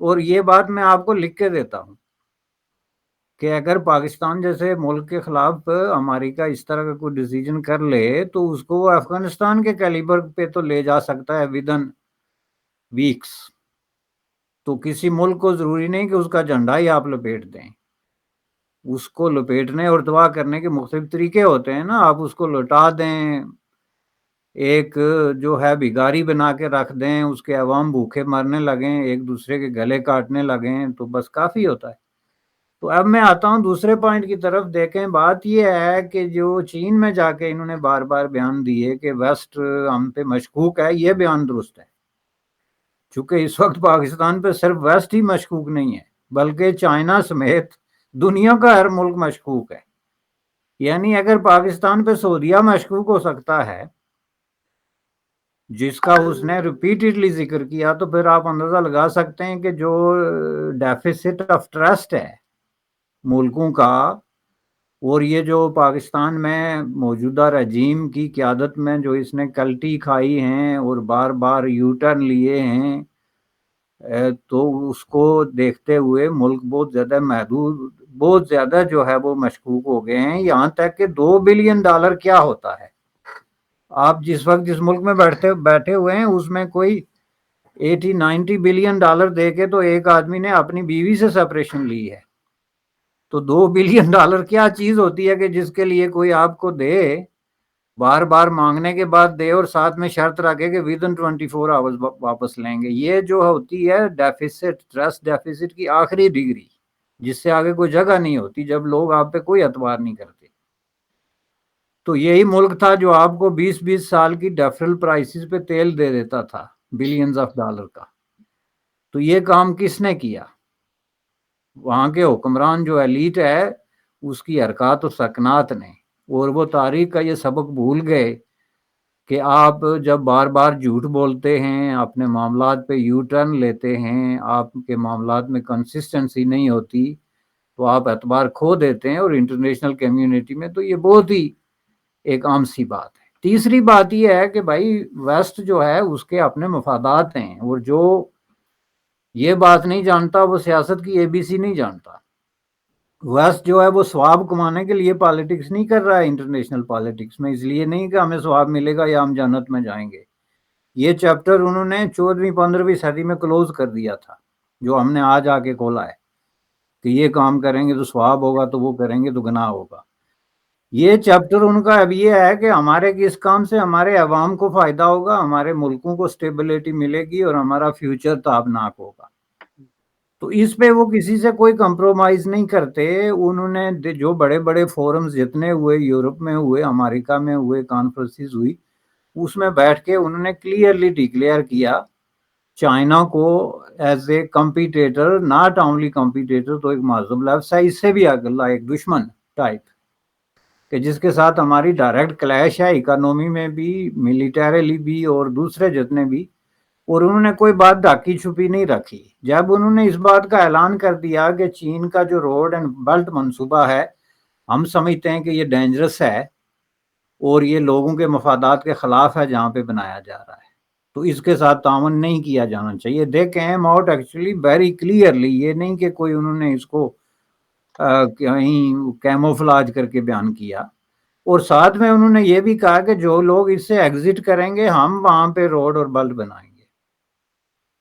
اور یہ بات میں آپ کو لکھ کے دیتا ہوں کہ اگر پاکستان جیسے ملک کے خلاف امریکہ اس طرح کا کوئی ڈیسیجن کر لے تو اس کو وہ افغانستان کے کیلیبر پہ تو لے جا سکتا ہے ودن ویکس. تو کسی ملک کو ضروری نہیں کہ اس کا جھنڈا ہی آپ لپیٹ دیں. اس کو لپیٹنے اور تباہ کرنے کے مختلف طریقے ہوتے ہیں نا. آپ اس کو لوٹا دیں, ایک جو ہے بھگاری بنا کے رکھ دیں, اس کے عوام بھوکے مرنے لگیں, ایک دوسرے کے گلے کاٹنے لگیں, تو بس کافی ہوتا ہے. تو اب میں آتا ہوں دوسرے پوائنٹ کی طرف. دیکھیں بات یہ ہے کہ جو چین میں جا کے انہوں نے بار بار بیان دیے کہ ویسٹ ہم پہ مشکوک ہے, یہ بیان درست ہے. چونکہ اس وقت پاکستان پہ صرف ویسٹ ہی مشکوک نہیں ہے بلکہ چائنا سمیت دنیا کا ہر ملک مشکوک ہے. یعنی اگر پاکستان پہ سعودیہ مشکوک ہو سکتا ہے جس کا اس نے ریپیٹڈلی ذکر کیا, تو پھر آپ اندازہ لگا سکتے ہیں کہ جو ڈیفیسٹ آف ٹرسٹ ہے ملکوں کا, اور یہ جو پاکستان میں موجودہ رجیم کی قیادت میں جو اس نے کلٹی کھائی ہیں اور بار بار یو ٹرن لیے ہیں, تو اس کو دیکھتے ہوئے ملک بہت زیادہ محدود, بہت زیادہ جو ہے وہ مشکوک ہو گئے ہیں. یہاں تک کہ $2 بلین کیا ہوتا ہے. آپ جس وقت جس ملک میں بیٹھے ہوئے ہیں اس میں کوئی $80-90 بلین دے کے تو ایک آدمی نے اپنی بیوی سے سپریشن لی ہے. تو $2 بلین کیا چیز ہوتی ہے کہ جس کے لیے کوئی آپ کو دے, بار بار مانگنے کے بعد دے, اور ساتھ میں شرط رکھے کہ ودن 24 آورز واپس لیں گے. یہ جو ہوتی ہے ڈیفیسٹ, ٹرسٹ ڈیفیسٹ کی آخری ڈگری, جس سے آگے کوئی جگہ نہیں ہوتی جب لوگ آپ پہ کوئی اعتبار نہیں کرتے. تو یہی ملک تھا جو آپ کو 20 سال کی ڈیفرل پرائسز پہ تیل دے دیتا تھا بلینز آف ڈالر کا. تو یہ کام کس نے کیا؟ وہاں کے حکمران جو ایلیٹ ہے اس کی حرکات و سکنات نے. اور وہ تاریخ کا یہ سبق بھول گئے کہ آپ جب بار بار جھوٹ بولتے ہیں, اپنے معاملات پہ یو ٹرن لیتے ہیں, آپ کے معاملات میں کنسسٹنسی نہیں ہوتی, تو آپ اعتبار کھو دیتے ہیں. اور انٹرنیشنل کمیونٹی میں تو یہ بہت ہی ایک عام سی بات ہے. تیسری بات یہ ہے کہ بھائی ویسٹ جو ہے اس کے اپنے مفادات ہیں, اور جو یہ بات نہیں جانتا وہ سیاست کی اے بی سی نہیں جانتا. ویسٹ جو ہے وہ ثواب کمانے کے لیے پالیٹکس نہیں کر رہا ہے انٹرنیشنل پالیٹکس میں, اس لیے نہیں کہ ہمیں ثواب ملے گا یا ہم جنت میں جائیں گے. یہ چیپٹر انہوں نے 14ویں-15ویں صدی میں کلوز کر دیا تھا, جو ہم نے آج آ کے کھولا ہے کہ یہ کام کریں گے تو ثواب ہوگا, تو وہ کریں گے تو گناہ ہوگا. یہ چیپٹر ان کا اب یہ ہے کہ ہمارے اس کام سے ہمارے عوام کو فائدہ ہوگا, ہمارے ملکوں کو سٹیبلٹی ملے گی, اور ہمارا فیوچر تابناک ہوگا. تو اس پہ وہ کسی سے کوئی کمپرومائز نہیں کرتے. انہوں نے جو بڑے بڑے فورمز جتنے ہوئے, یورپ میں ہوئے, امریکہ میں ہوئے, کانفرنسز ہوئی, اس میں بیٹھ کے انہوں نے کلیئرلی ڈکلیئر کیا چائنا کو as a competitor, not only competitor, تو ایک مہذب لفظ ہے, اس سے بھی اگلا ایک دشمن ٹائپ, کہ جس کے ساتھ ہماری ڈائریکٹ کلیش ہے, اکانومی میں بھی, ملیٹریلی بھی, اور دوسرے جتنے بھی. اور انہوں نے کوئی بات ڈھاکی چھپی نہیں رکھی. جب انہوں نے اس بات کا اعلان کر دیا کہ چین کا جو روڈ اینڈ بیلٹ منصوبہ ہے ہم سمجھتے ہیں کہ یہ ڈینجرس ہے اور یہ لوگوں کے مفادات کے خلاف ہے جہاں پہ بنایا جا رہا ہے, تو اس کے ساتھ تعاون نہیں کیا جانا چاہیے. They came out actually very clearly, یہ نہیں کہ کوئی انہوں نے اس کو کہیں کیموفلاج کر کے بیان کیا. اور ساتھ میں انہوں نے یہ بھی کہا کہ جو لوگ اس سے ایگزٹ کریں گے ہم وہاں پہ روڈ اور بیلٹ بنائیں گے,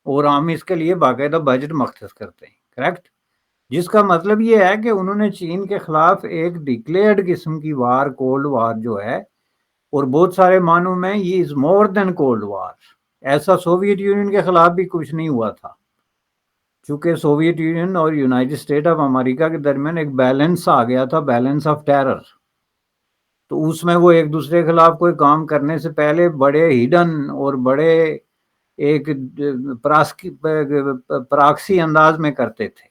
اور ہم اس کے لیے باقاعدہ بجٹ مختص کرتے ہیں. کریکٹ. جس کا مطلب یہ ہے کہ انہوں نے چین کے خلاف ایک ڈکلیئرڈ قسم کی وار, کولڈ وار جو ہے, اور بہت سارے معنوں میں یہ از مور دین کولڈ وار. ایسا سوویت یونین کے خلاف بھی کچھ نہیں ہوا تھا, چونکہ سوویت یونین اور یونائٹڈ اسٹیٹ آف امریکہ کے درمیان ایک بیلنس آ گیا تھا, بیلنس آف ٹیرر. تو اس میں وہ ایک دوسرے کے خلاف کوئی کام کرنے سے پہلے بڑے ہڈن اور بڑے ایک پراکسی انداز میں کرتے تھے.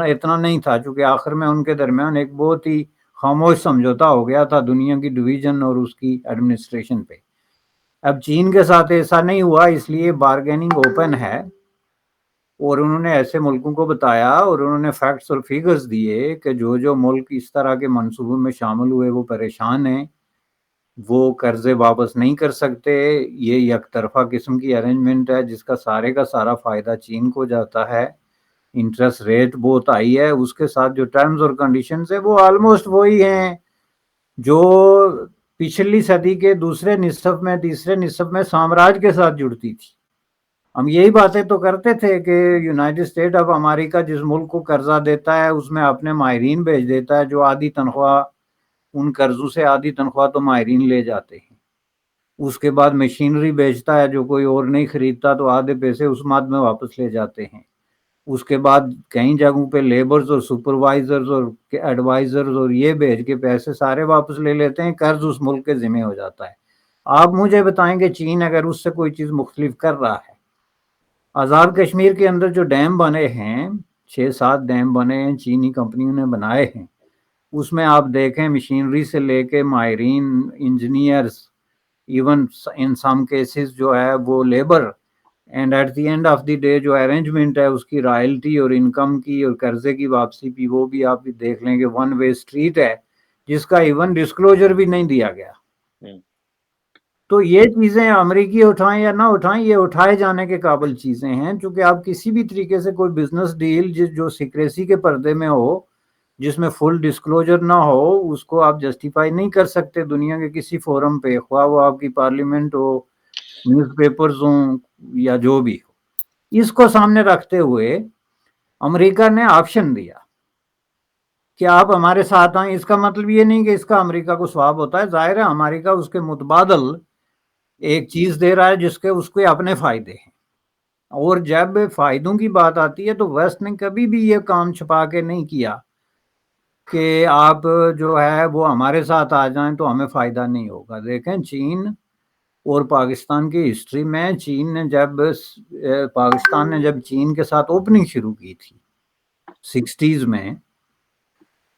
اتنا نہیں تھا, چونکہ آخر میں ان کے درمیان ایک بہت ہی خاموش سمجھوتا ہو گیا تھا دنیا کی ڈویژن اور اس کی ایڈمنسٹریشن پہ. اب چین کے ساتھ ایسا نہیں ہوا, اس لیے بارگیننگ اوپن ہے. اور انہوں نے ایسے ملکوں کو بتایا اور انہوں نے فیکٹس اور فیگرز دیے کہ جو ملک اس طرح کے منصوبوں میں شامل ہوئے وہ پریشان ہیں, وہ قرضے واپس نہیں کر سکتے. یہ یک طرفہ قسم کی ارینجمنٹ ہے جس کا سارا فائدہ چین کو جاتا ہے. انٹرسٹ ریٹ بہت ہائی ہے, اس کے ساتھ جو ٹرمز اور کنڈیشنز ہیں وہ آلموسٹ وہی ہیں جو پچھلی صدی کے دوسرے نصف میں تیسرے نصف میں سامراج کے ساتھ جڑتی تھی. ہم یہی باتیں تو کرتے تھے کہ یونائٹڈ اسٹیٹ آف امریکہ جس ملک کو قرضہ دیتا ہے اس میں اپنے ماہرین بھیج دیتا ہے جو آدھی تنخواہ ان قرضوں سے آدھی تنخواہ تو ماہرین لے جاتے ہیں. اس کے بعد مشینری بیچتا ہے جو کوئی اور نہیں خریدتا تو آدھے پیسے اس ماد میں واپس لے جاتے ہیں. اس کے بعد کئی جگہوں پہ لیبرز اور سپروائزرز اور ایڈوائزرز اور یہ بھیج کے پیسے سارے واپس لے لیتے ہیں, قرض اس ملک کے ذمہ ہو جاتا ہے. آپ مجھے بتائیں کہ چین اگر اس سے کوئی چیز مختلف کر رہا ہے. آزاد کشمیر کے اندر جو ڈیم بنے ہیں 6-7 ڈیم بنے ہیں چینی کمپنیوں نے بنائے ہیں, اس میں آپ دیکھیں مشینری سے لے کے ماہرین engineers even in some cases جو ہے وہ labour, and at the end of the day جو ارینجمنٹ ہے اس کی رائلٹی اور انکم کی اور قرضے کی واپسی کی وہ بھی آپ دیکھ لیں کہ ون وے اسٹریٹ ہے جس کا ایون ڈسکلوجر بھی نہیں دیا گیا. تو یہ چیزیں امریکی اٹھائیں یا نہ اٹھائیں یہ اٹھائے جانے کے قابل چیزیں ہیں, چونکہ آپ کسی بھی طریقے سے کوئی بزنس ڈیل جو سیکریسی کے پردے میں ہو جس میں فل ڈسکلوجر نہ ہو اس کو آپ جسٹیفائی نہیں کر سکتے دنیا کے کسی فورم پہ, خواہ وہ آپ کی پارلیمنٹ ہو, نیوز پیپرز ہوں یا جو بھی ہو. اس کو سامنے رکھتے ہوئے امریکہ نے آپشن دیا کہ آپ ہمارے ساتھ آئیں. اس کا مطلب یہ نہیں کہ اس کا امریکہ کو ثواب ہوتا ہے, ظاہر ہے امریکہ اس کے متبادل ایک چیز دے رہا ہے جس کے اس کے اپنے فائدے ہیں, اور جب فائدوں کی بات آتی ہے تو ویسٹ نے کبھی بھی یہ کام چھپا کے نہیں کیا کہ آپ جو ہے وہ ہمارے ساتھ آ جائیں تو ہمیں فائدہ نہیں ہوگا. دیکھیں چین اور پاکستان کی ہسٹری میں پاکستان نے جب چین کے ساتھ اوپننگ شروع کی تھی 60s میں,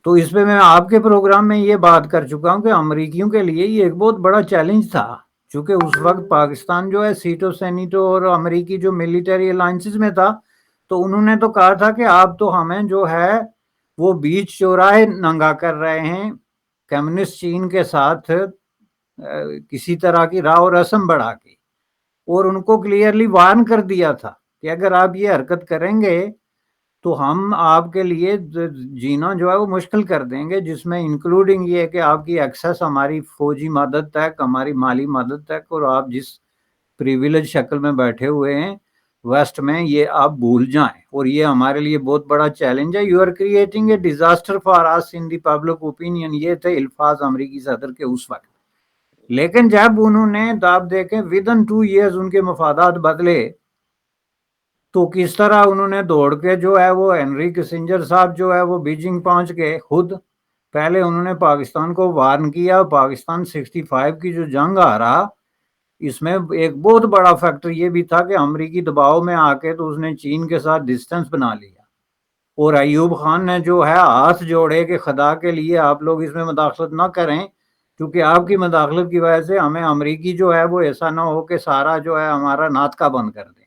تو اس پہ میں آپ کے پروگرام میں یہ بات کر چکا ہوں کہ امریکیوں کے لیے یہ ایک بہت بڑا چیلنج تھا, چونکہ اس وقت پاکستان جو ہے سیٹو سینیٹو اور امریکی جو ملیٹری الائنسز میں تھا, تو انہوں نے تو کہا تھا کہ آپ تو ہمیں جو ہے وہ بیچ چوراہے ننگا کر رہے ہیں کمیونسٹ چین کے ساتھ کسی طرح کی راہ و رسم بڑھا کے, اور ان کو کلیئرلی وارن کر دیا تھا کہ اگر آپ یہ حرکت کریں گے تو ہم آپ کے لیے جینا جو ہے وہ مشکل کر دیں گے, جس میں انکلوڈنگ یہ ہے کہ آپ کی ایکسیس ہماری فوجی مدد تک, ہماری مالی مدد تک, اور آپ جس پریویلیج شکل میں بیٹھے ہوئے ہیں ویسٹ میں یہ آپ بھول جائیں, اور یہ ہمارے لیے بہت بڑا چیلنج ہے. You are creating a disaster for us in the public opinion, یہ تھے الفاظ امریکی صدر کے اس وقت. لیکن جب انہوں نے آپ دیکھیں ودن 2 years ان کے مفادات بدلے تو کس طرح انہوں نے دوڑ کے جو ہے وہ ہنری کسنجر صاحب جو ہے وہ بیجنگ پہنچ گئے. خود پہلے انہوں نے پاکستان کو وارن کیا, پاکستان 65 کی جو جنگ ہارا اس میں ایک بہت بڑا فیکٹر یہ بھی تھا کہ امریکی دباؤ میں آ کے تو اس نے چین کے ساتھ ڈسٹنس بنا لیا, اور ایوب خان نے جو ہے ہاتھ جوڑے کہ خدا کے لیے آپ لوگ اس میں مداخلت نہ کریں, کیونکہ آپ کی مداخلت کی وجہ سے ہمیں امریکی جو ہے وہ ایسا نہ ہو کہ سارا جو ہے ہمارا ناطقہ بند کر دیں.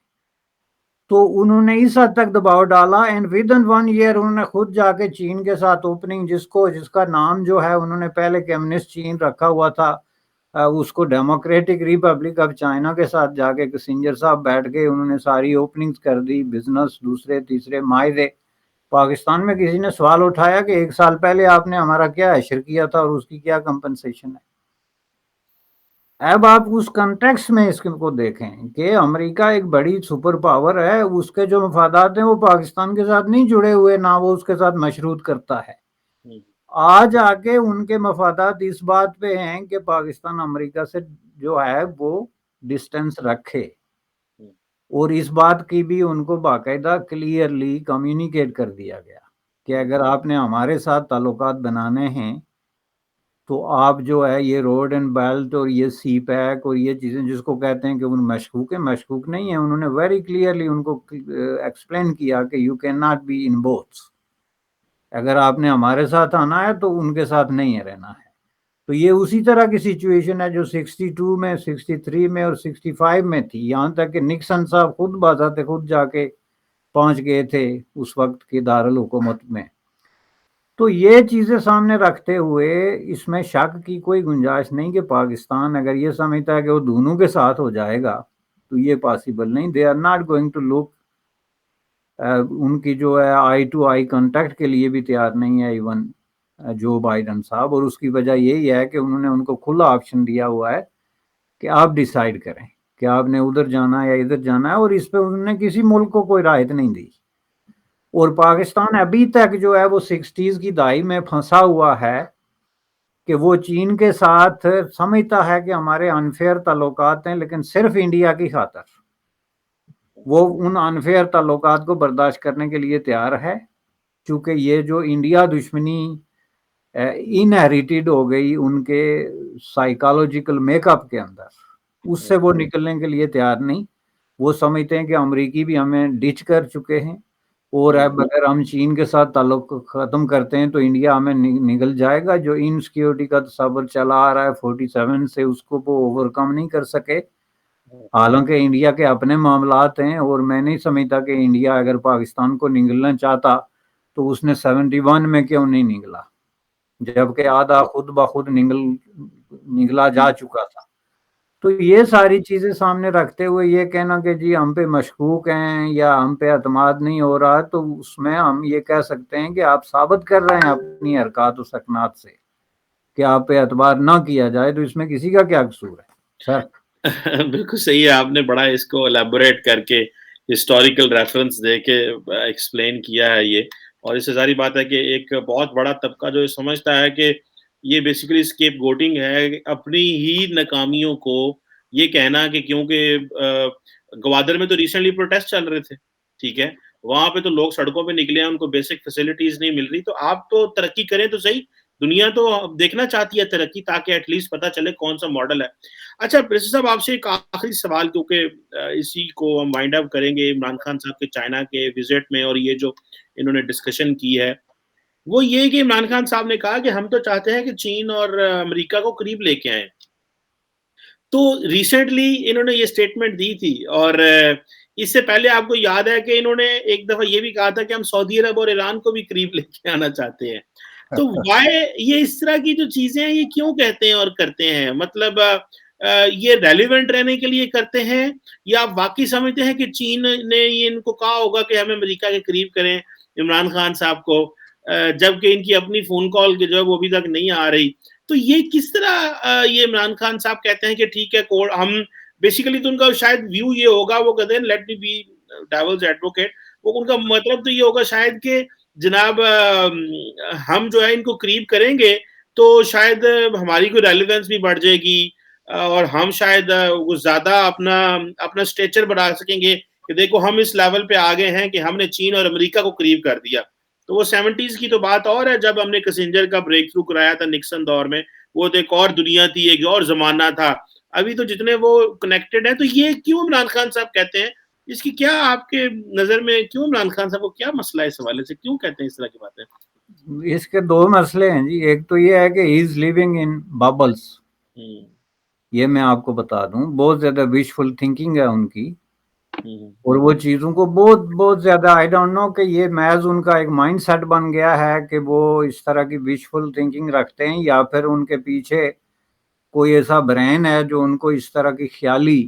تو انہوں نے اس حد تک دباؤ ڈالا, اینڈ ودن 1 year انہوں نے خود جا کے چین کے ساتھ اوپننگ جس کا نام جو ہے انہوں نے پہلے کمیونسٹ چین رکھا ہوا تھا اس کو ڈیموکریٹک ریپبلک آف چائنا کے ساتھ جا کے کسنجر صاحب بیٹھ کے انہوں نے ساری اوپننگز کر دی, بزنس دوسرے تیسرے معاہدے. پاکستان میں کسی نے سوال اٹھایا کہ 1 سال پہلے آپ نے ہمارا کیا اشر کیا تھا اور اس کی کیا کمپنسیشن ہے. اب آپ اس کنٹیکس میں اس کو دیکھیں کہ امریکہ ایک بڑی سپر پاور ہے, اس کے جو مفادات ہیں وہ پاکستان کے ساتھ نہیں جڑے ہوئے, نہ وہ اس کے ساتھ مشروط کرتا ہے. آج آ کے ان کے مفادات اس بات پہ ہیں کہ پاکستان امریکہ سے جو ہے وہ ڈسٹینس رکھے, اور اس بات کی بھی ان کو باقاعدہ کلیئرلی کمیونیکیٹ کر دیا گیا کہ اگر آپ نے ہمارے ساتھ تعلقات بنانے ہیں تو آپ جو ہے یہ روڈ اینڈ بیلٹ اور یہ سی پیک اور یہ چیزیں جس کو کہتے ہیں کہ ان مشکوک نہیں ہیں, انہوں نے ویری کلیئرلی ان کو ایکسپلین کیا کہ you can not be in booths, اگر آپ نے ہمارے ساتھ آنا ہے تو ان کے ساتھ نہیں رہنا ہے. تو یہ اسی طرح کی سچویشن ہے جو 62 میں 63 میں اور 65 میں تھی, یہاں تک کہ نکسن صاحب خود بذات خود جا کے پہنچ گئے تھے اس وقت کے دارالحکومت میں. تو یہ چیزیں سامنے رکھتے ہوئے اس میں شک کی کوئی گنجائش نہیں کہ پاکستان اگر یہ سمجھتا ہے کہ وہ دونوں کے ساتھ ہو جائے گا تو یہ پاسبل نہیں. They are not going to look, ان کی جو ہے آئی ٹو آئی کانٹیکٹ کے لیے بھی تیار نہیں ہے ایون جو بائیڈن صاحب. اور اس کی وجہ یہی ہے کہ انہوں نے ان کو کھلا آپشن دیا ہوا ہے کہ آپ ڈیسائیڈ کریں کہ آپ نے ادھر جانا ہے یا ادھر جانا ہے، اور اس پہ انہوں نے کسی ملک کو کوئی رعایت نہیں دی. اور پاکستان ابھی تک جو ہے وہ 60s کی دہائی میں پھنسا ہوا ہے کہ وہ چین کے ساتھ سمجھتا ہے کہ ہمارے انفیئر تعلقات ہیں، لیکن صرف انڈیا کی خاطر وہ ان انفیئر تعلقات کو برداشت کرنے کے لیے تیار ہے، چونکہ یہ جو انڈیا دشمنی انہیریٹڈ ہو گئی ان کے سائیکالوجیکل میک اپ کے اندر، اس سے وہ نکلنے کے لیے تیار نہیں. وہ سمجھتے ہیں کہ امریکی بھی ہمیں ڈچ کر چکے ہیں، اور اب اگر ہم چین کے ساتھ تعلق ختم کرتے ہیں تو انڈیا ہمیں نگل جائے گا. جو انسیکیورٹی کا تصور چلا آ رہا ہے 47 سے، اس کو وہ اوور کم نہیں کر سکے. حالانکہ انڈیا کے اپنے معاملات ہیں، اور میں نہیں سمجھتا کہ انڈیا اگر پاکستان کو نگلنا چاہتا تو اس نے 71 میں کیوں نہیں نگلا، جبکہ آدھا خود بخود نگلا جا چکا تھا. تو یہ ساری چیزیں سامنے رکھتے ہوئے یہ کہنا کہ جی ہم پہ مشکوک ہیں یا ہم پہ اعتماد نہیں ہو رہا، تو اس میں ہم یہ کہہ سکتے ہیں کہ آپ ثابت کر رہے ہیں اپنی حرکات و سکنات سے کہ آپ پہ اعتبار نہ کیا جائے، تو اس میں کسی کا کیا قصور ہے سر؟ بالکل صحیح ہے، آپ نے بڑا اس کو الیبوریٹ کر کے ہسٹوریکل ریفرنس دے کے ایکسپلین کیا ہے یہ. اور اس سے ساری بات ہے کہ ایک بہت بڑا طبقہ جو سمجھتا ہے کہ یہ بیسیکلی اسکیپ گوٹنگ ہے، اپنی ہی ناکامیوں کو یہ کہنا کہ کیونکہ گوادر میں تو ریسنٹلی پروٹیسٹ چل رہے تھے، ٹھیک ہے، وہاں پہ تو لوگ سڑکوں پہ نکلے ہیں، ان کو بیسک فیسلٹیز نہیں مل رہی، تو آپ تو ترقی کریں تو صحیح، دنیا تو دیکھنا چاہتی ہے ترقی، تاکہ ایٹ لیسٹ پتہ چلے کون سا ماڈل ہے. اچھا پریسی صاحب، آپ سے ایک آخری سوال، کیونکہ اسی کو ہم وائنڈ اپ کریں گے عمران خان صاحب کے چائنا کے وزٹ میں، اور یہ جو انہوں نے ڈسکشن کی ہے وہ یہ کہ عمران خان صاحب نے کہا کہ ہم تو چاہتے ہیں کہ چین اور امریکہ کو قریب لے کے آئیں. تو ریسنٹلی انہوں نے یہ سٹیٹمنٹ دی تھی، اور اس سے پہلے آپ کو یاد ہے کہ انہوں نے ایک دفعہ یہ بھی کہا تھا کہ ہم سعودی عرب اور ایران کو بھی قریب لے کے آنا چاہتے ہیں. تو وائی یہ اس طرح کی جو چیزیں ہیں یہ کیوں کہتے ہیں اور کرتے ہیں؟ مطلب یہ ریلیونٹ رہنے کے لیے کرتے ہیں، یا آپ واقعی سمجھتے ہیں کہ چین نے یہ ان کو کہا ہوگا کہ ہمیں امریکہ کے قریب کریں عمران خان صاحب کو، جبکہ ان کی اپنی فون کال کے جو ہے وہ ابھی تک نہیں آ رہی؟ تو یہ کس طرح یہ عمران خان صاحب کہتے ہیں کہ ٹھیک ہے ہم بیسیکلی، تو ان کا شاید ویو یہ ہوگا، وہ کہتے ہیں let me be devil's advocate, وہ ان کا مطلب تو یہ ہوگا شاید کہ جناب ہم جو ہے ان کو قریب کریں گے تو شاید ہماری کوئی ریلیونس بھی بڑھ جائے گی، اور ہم شاید زیادہ اپنا اسٹیچر بڑھا سکیں گے کہ دیکھو ہم اس لیول پہ آگے ہیں کہ ہم نے چین اور امریکہ کو قریب کر دیا. تو وہ 70s کی تو بات اور ہے، جب ہم نے کسنجر کا بریک تھرو کرایا تھا نکسن دور میں، وہ تو ایک اور دنیا تھی، ایک اور زمانہ تھا. ابھی تو جتنے وہ کنیکٹڈ ہیں، تو یہ کیوں عمران خان صاحب کہتے ہیں؟ اس کی کیا آپ کے نظر میں کیوں عمران خان صاحب کو کیا مسئلہ ہے اس حوالے سے، کیوں کہتے ہیں اس طرح کی باتیں؟ اس کے دو مسئلے ہیں جی. ایک تو یہ ہے کہ ہی از لیونگ ان ببلس، یہ میں آپ کو بتا دوں، بہت زیادہ وشفل تھنکنگ ہے ان کی، اور وہ چیزوں کو بہت زیادہ، آئی ڈونٹ نو کہ یہ محض ان کا ایک مائنڈ سیٹ بن گیا ہے کہ وہ اس طرح کی وشفل تھنکنگ رکھتے ہیں، یا پھر ان کے پیچھے کوئی ایسا برین ہے جو ان کو اس طرح کی خیالی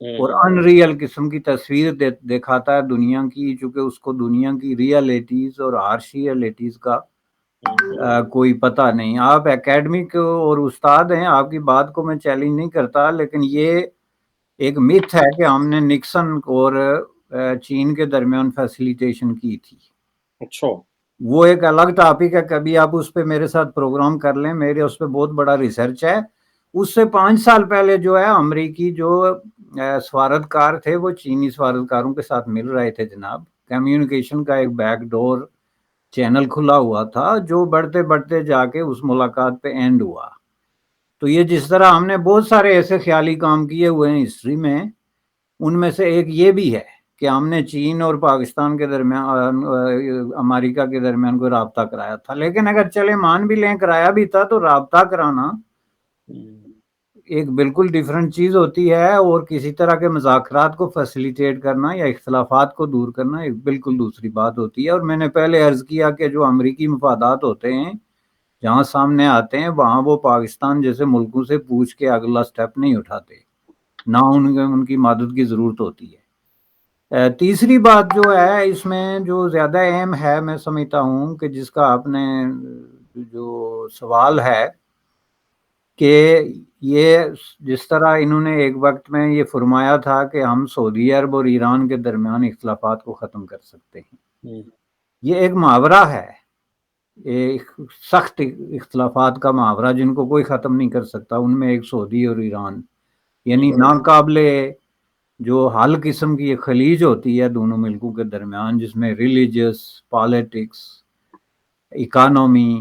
اور ان ریئل قسم کی تصویر دکھاتا ہے دنیا کی، چونکہ اس کو دنیا کی ریئلٹیز اور ہارش ریئلٹیز کا کوئی پتہ نہیں. آپ اکیڈمک اور استاد ہیں، آپ کی بات کو میں چیلنج نہیں کرتا، لیکن یہ ایک میتھ ہے کہ ہم نے نکسن اور چین کے درمیان فیسیلیٹیشن کی تھی. اچھا، وہ ایک الگ ٹاپک ہے، کبھی آپ اس پہ میرے ساتھ پروگرام کر لیں، میرے اس پہ بہت بڑا ریسرچ ہے. اس سے 5 سال پہلے جو ہے امریکی جو سفارتکار تھے وہ چینی سفارتکاروں کے ساتھ مل رہے تھے جناب. کمیونیکیشن کا ایک بیک ڈور چینل کھلا ہوا تھا جو بڑھتے بڑھتے جا کے اس ملاقات پہ اینڈ ہوا. تو یہ جس طرح ہم نے بہت سارے ایسے خیالی کام کیے ہوئے ہیں ہسٹری میں، ان میں سے ایک یہ بھی ہے کہ ہم نے چین اور پاکستان کے درمیان، امریکہ کے درمیان کوئی رابطہ کرایا تھا. لیکن اگر چلے مان بھی لیں کرایا بھی تھا، تو رابطہ کرانا ایک بالکل ڈیفرنٹ چیز ہوتی ہے، اور کسی طرح کے مذاکرات کو فیسیلیٹیٹ کرنا یا اختلافات کو دور کرنا ایک بالکل دوسری بات ہوتی ہے۔ اور میں نے پہلے عرض کیا کہ جو امریکی مفادات ہوتے ہیں جہاں سامنے آتے ہیں، وہاں وہ پاکستان جیسے ملکوں سے پوچھ کے اگلا سٹیپ نہیں اٹھاتے، نہ ان کی مدد کی ضرورت ہوتی ہے۔ تیسری بات جو ہے اس میں جو زیادہ اہم ہے، میں سمجھتا ہوں کہ جس کا آپ نے جو سوال ہے کہ یہ جس طرح انہوں نے ایک وقت میں یہ فرمایا تھا کہ ہم سعودی عرب اور ایران کے درمیان اختلافات کو ختم کر سکتے ہیں، یہ ایک محاورہ ہے، ایک سخت اختلافات کا محاورہ جن کو کوئی ختم نہیں کر سکتا۔ ان میں ایک سعودی اور ایران، یعنی ناقابل جو حل قسم کی ایک خلیج ہوتی ہے دونوں ملکوں کے درمیان، جس میں ریلیجس، پالیٹکس، اکانومی،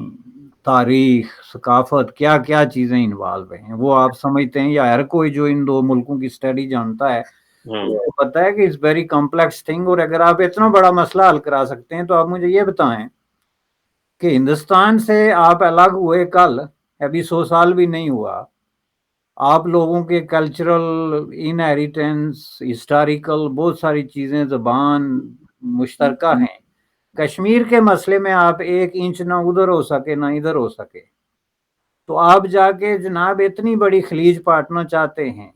تاریخ، ثقافت، کیا کیا چیزیں انوالو ہیں، وہ آپ سمجھتے ہیں، یا ہر کوئی جو ان دو ملکوں کی اسٹڈی جانتا ہے وہ پتہ ہے کہ اٹس ویری کمپلیکس تھنگ۔ اور اگر آپ اتنا بڑا مسئلہ حل کرا سکتے ہیں تو آپ مجھے یہ بتائیں کہ ہندوستان سے آپ الگ ہوئے کل، ابھی 100 سال بھی نہیں ہوا، آپ لوگوں کے کلچرل انہیریٹنس، ہسٹوریکل بہت ساری چیزیں، زبان مشترکہ ہیں۔ کشمیر کے مسئلے میں آپ ایک انچ نہ ادھر ہو سکے نہ ادھر ہو سکے، تو آپ جا کے جناب اتنی بڑی خلیج پاٹنا چاہتے ہیں،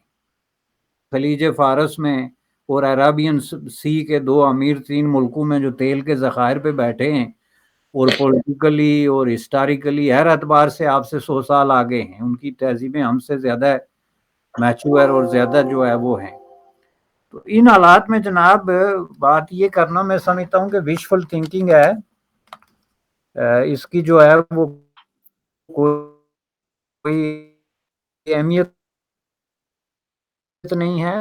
خلیج فارس میں اور عربین سی کے دو امیر ترین ملکوں میں جو تیل کے ذخائر پہ بیٹھے ہیں، اور پولیٹیکلی اور ہسٹوریکلی ہر اعتبار سے آپ سے 100 سال آگے ہیں، ان کی تہذیبیں ہم سے زیادہ میچور اور زیادہ جو ہے وہ ہیں۔ تو ان حالات میں جناب بات یہ کرنا، میں سمجھتا ہوں کہ وشفل تھنکنگ ہے، اس کی جو ہے وہ کوئی اہمیت نہیں ہے۔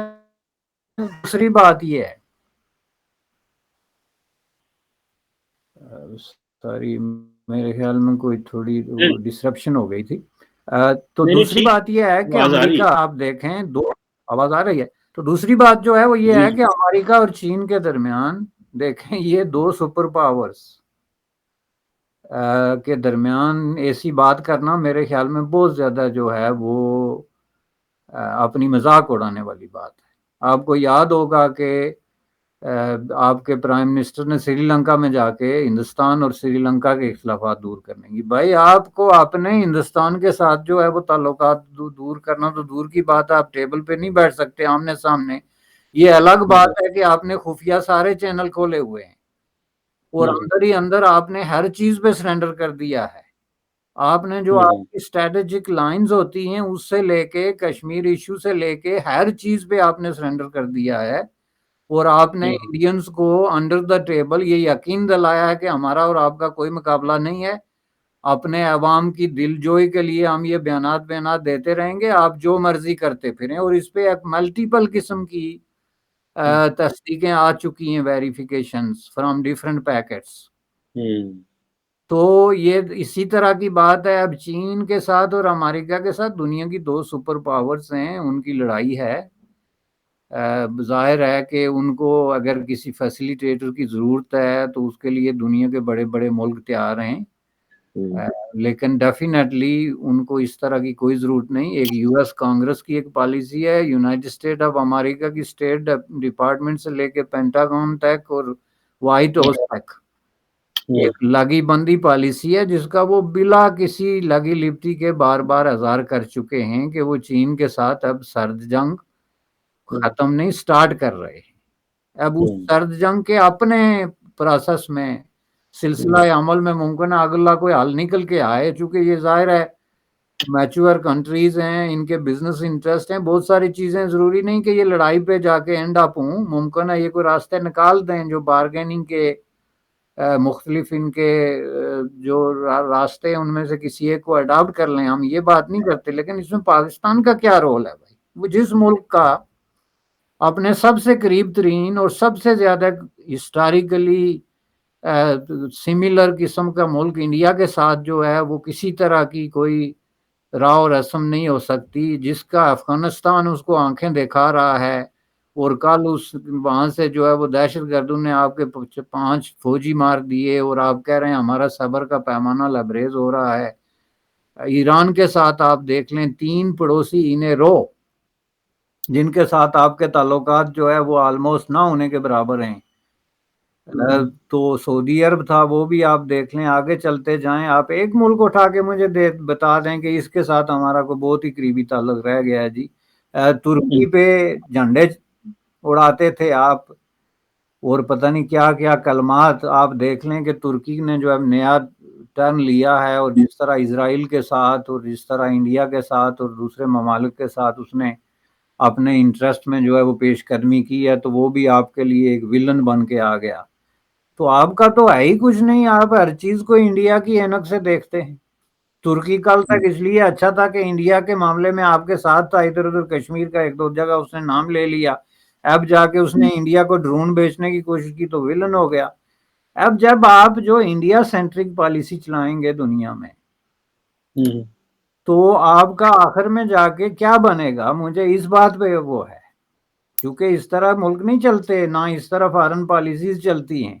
دوسری بات یہ ہے، سوری میرے خیال میں کوئی تھوڑی ڈسرپشن ہو گئی تھی، تو دوسری بات یہ ہے کہ امریکہ، آپ دیکھیں دو، آواز آ رہی ہے، تو دوسری بات جو ہے وہ یہ ہے کہ امریکہ اور چین کے درمیان دیکھیں یہ دو سپر پاورز کے درمیان ایسی بات کرنا میرے خیال میں بہت زیادہ جو ہے وہ اپنی مذاق اڑانے والی بات ہے۔ آپ کو یاد ہوگا کہ آپ کے پرائم منسٹر نے سری لنکا میں جا کے ہندوستان اور سری لنکا کے اختلافات دور کرنے کی، بھائی آپ کو اپنے ہندوستان کے ساتھ جو ہے وہ تعلقات دور کرنا تو دور کی بات ہے، آپ ٹیبل پہ نہیں بیٹھ سکتے آمنے سامنے، یہ الگ بات ہے کہ آپ نے خفیہ سارے چینل کھولے ہوئے ہیں اور اندر ہی اندر آپ نے ہر چیز پہ سرنڈر کر دیا ہے۔ آپ نے جو آپ کی اسٹریٹجک لائنز ہوتی ہیں اس سے لے کے کشمیر ایشو سے لے کے ہر چیز پہ آپ نے سرنڈر کر دیا ہے، اور آپ نے انڈینز کو انڈر دا ٹیبل یہ یقین دلایا ہے کہ ہمارا اور آپ کا کوئی مقابلہ نہیں ہے، اپنے عوام کی دل جوئی کے لیے ہم یہ بیانات دیتے رہیں گے، آپ جو مرضی کرتے پھریں، اور اس پہ ایک ملٹیپل قسم کی تصدیقیں آ چکی ہیں، ویریفیکیشنز فرام ڈیفرنٹ پیکٹس۔ تو یہ اسی طرح کی بات ہے اب چین کے ساتھ اور امریکہ کے ساتھ، دنیا کی دو سپر پاورز ہیں، ان کی لڑائی ہے۔ ظاہر ہے کہ ان کو اگر کسی فیسیلیٹیٹر کی ضرورت ہے تو اس کے لیے دنیا کے بڑے بڑے ملک تیار ہیں، لیکن ڈیفینیٹلی ان کو اس طرح کی کوئی ضرورت نہیں۔ ایک یو ایس کانگریس کی ایک پالیسی ہے، یونائٹڈ اسٹیٹ آف امریکہ کی اسٹیٹ ڈپارٹمنٹ سے لے کے پینٹاگون تک اور وائٹ ہاؤس تک ایک لاگی بندی پالیسی ہے، جس کا وہ بلا کسی لاگی لپٹی کے بار بار اظہار کر چکے ہیں کہ وہ چین کے ساتھ اب سرد جنگ ختم نہیں سٹارٹ کر رہے ہیں، اب اس سرد جنگ کے اپنے پروسیس میں سلسلہ عمل میں ممکن ہے اگلا کوئی حل نکل کے آئے، چونکہ یہ ظاہر ہے میچور کنٹریز ہیں، ان کے بزنس انٹرسٹ ہیں، بہت ساری چیزیں، ضروری نہیں کہ یہ لڑائی پہ جا کے اینڈ اپ ہوں، ممکن ہے یہ کوئی راستے نکال دیں جو بارگیننگ کے مختلف ان کے جو راستے ہیں ان میں سے کسی ایک کو اڈاپٹ کر لیں، ہم یہ بات نہیں کرتے، لیکن اس میں پاکستان کا کیا رول ہے بھائی؟ وہ جس ملک کا اپنے سب سے قریب ترین اور سب سے زیادہ ہسٹوریکلی سملر قسم کا ملک انڈیا کے ساتھ جو ہے وہ کسی طرح کی کوئی راہ و رسم نہیں ہو سکتی، جس کا افغانستان اس کو آنکھیں دکھا رہا ہے، اور کل اس وہاں سے جو ہے وہ دہشت گردوں نے آپ کے 5 فوجی مار دیے، اور آپ کہہ رہے ہیں ہمارا صبر کا پیمانہ لبریز ہو رہا ہے۔ ایران کے ساتھ آپ دیکھ لیں 3 پڑوسی انہیں رو جن کے ساتھ آپ کے تعلقات جو ہے وہ آلموسٹ نہ ہونے کے برابر ہیں. تو سعودی عرب تھا، وہ بھی آپ دیکھ لیں. آگے چلتے جائیں، آپ ایک ملک اٹھا کے مجھے بتا دیں کہ اس کے ساتھ ہمارا کوئی بہت ہی قریبی تعلق رہ گیا ہے. جی ترکی پہ جھنڈے اڑاتے تھے آپ، اور پتہ نہیں کیا کیا کلمات. آپ دیکھ لیں کہ ترکی نے جو ہے نیا ٹرن لیا ہے، اور جس طرح اسرائیل کے ساتھ اور جس طرح انڈیا کے ساتھ اور دوسرے ممالک کے ساتھ اس نے اپنے انٹرسٹ میں جو ہے وہ پیش قدمی کی ہے، تو وہ بھی آپ کے لیے ایک ویلن بن کے آ گیا. تو آپ کا تو ہے ہی کچھ نہیں، آپ ہر چیز کو انڈیا کی اینک سے دیکھتے ہیں. ترکی کل تک اس لیے اچھا تھا کہ انڈیا کے معاملے میں آپ کے ساتھ تھا، ادھر ادھر کشمیر کا ایک دو جگہ اس نے نام لے لیا. اب جا کے اس نے انڈیا کو ڈرون بیچنے کی کوشش کی تو ویلن ہو گیا. اب جب آپ جو انڈیا سینٹرک پالیسی چلائیں گے دنیا میں، تو آپ کا آخر میں جا کے کیا بنے گا؟ مجھے اس بات پہ وہ ہے، کیونکہ اس طرح ملک نہیں چلتے، نہ اس طرح فارن پالیسیز چلتی ہیں.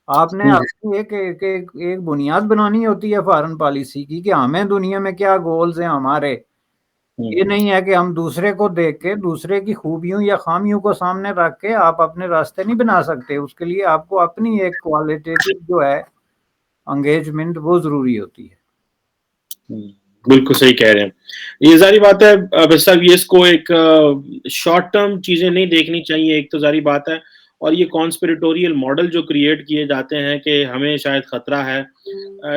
آپ نے اپنی ایک بنیاد بنانی ہوتی ہے فارن پالیسی کی، کہ ہمیں دنیا میں کیا گولز ہیں ہمارے. یہ نہیں ہے کہ ہم دوسرے کو دیکھ کے دوسرے کی خوبیوں یا خامیوں کو سامنے رکھ کے آپ اپنے راستے نہیں بنا سکتے. اس کے لیے آپ کو اپنی ایک کوالٹیٹیو جو ہے انگیجمنٹ وہ ضروری ہوتی ہے. بالکل صحیح کہہ رہے ہیں. یہ ظاہری بات ہے بس صاحب، یہ اس کو ایک شارٹ ٹرم چیزیں نہیں دیکھنی چاہیے، ایک تو ظاہری بات ہے. اور یہ کانسپریٹوریل ماڈل جو کریٹ کیے جاتے ہیں کہ ہمیں شاید خطرہ ہے،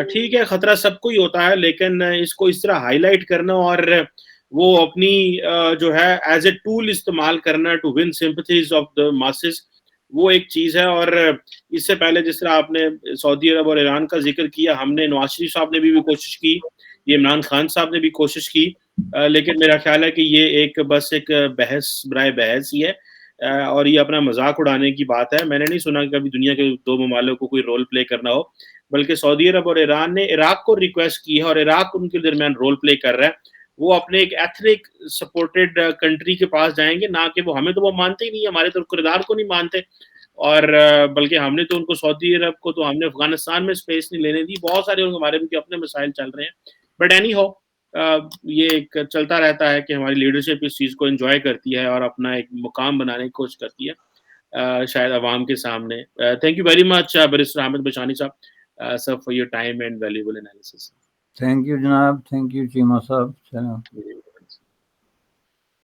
ٹھیک ہے خطرہ سب کو ہی ہوتا ہے، لیکن اس کو اس طرح ہائی لائٹ کرنا اور وہ اپنی جو ہے ایز اے ٹول استعمال کرنا to win sympathies of the masses, وہ ایک چیز ہے. اور اس سے پہلے جس طرح آپ نے سعودی عرب اور ایران کا ذکر کیا، ہم نے نواز شریف صاحب نے بھی کوشش کی، یہ عمران خان صاحب نے بھی کوشش کی، لیکن میرا خیال ہے کہ یہ ایک بس ایک بحث برائے بحث ہی ہے، اور یہ اپنا مذاق اڑانے کی بات ہے. میں نے نہیں سنا کہ کبھی دنیا کے 2 ممالک کو کوئی رول پلے کرنا ہو، بلکہ سعودی عرب اور ایران نے عراق کو ریکویسٹ کی ہے، اور عراق ان کے درمیان رول پلے کر رہا ہے. وہ اپنے ایک ایتھنک سپورٹڈ کنٹری کے پاس جائیں گے، نہ کہ وہ ہمیں تو وہ مانتے ہی نہیں، ہمارے تو کردار کو نہیں مانتے. اور بلکہ ہم نے تو ان کو سعودی عرب کو تو ہم نے افغانستان میں اسپیس نہیں لینے دی. بہت سارے ہمارے ان کے اپنے مسائل چل رہے ہیں. بٹ اینی ہو، یہ ایک چلتا رہتا ہے کہ ہماری لیڈرشپ اس چیز کو انجوائے کرتی ہے اور اپنا ایک مقام بنانے کی کوشش کرتی ہے شاید عوام کے سامنے. Thank you very much barrister Ahmed Bashani صاحب sir for your time and valuable analysis. Thank you جناب، تھینک یو چیمہ صاحب.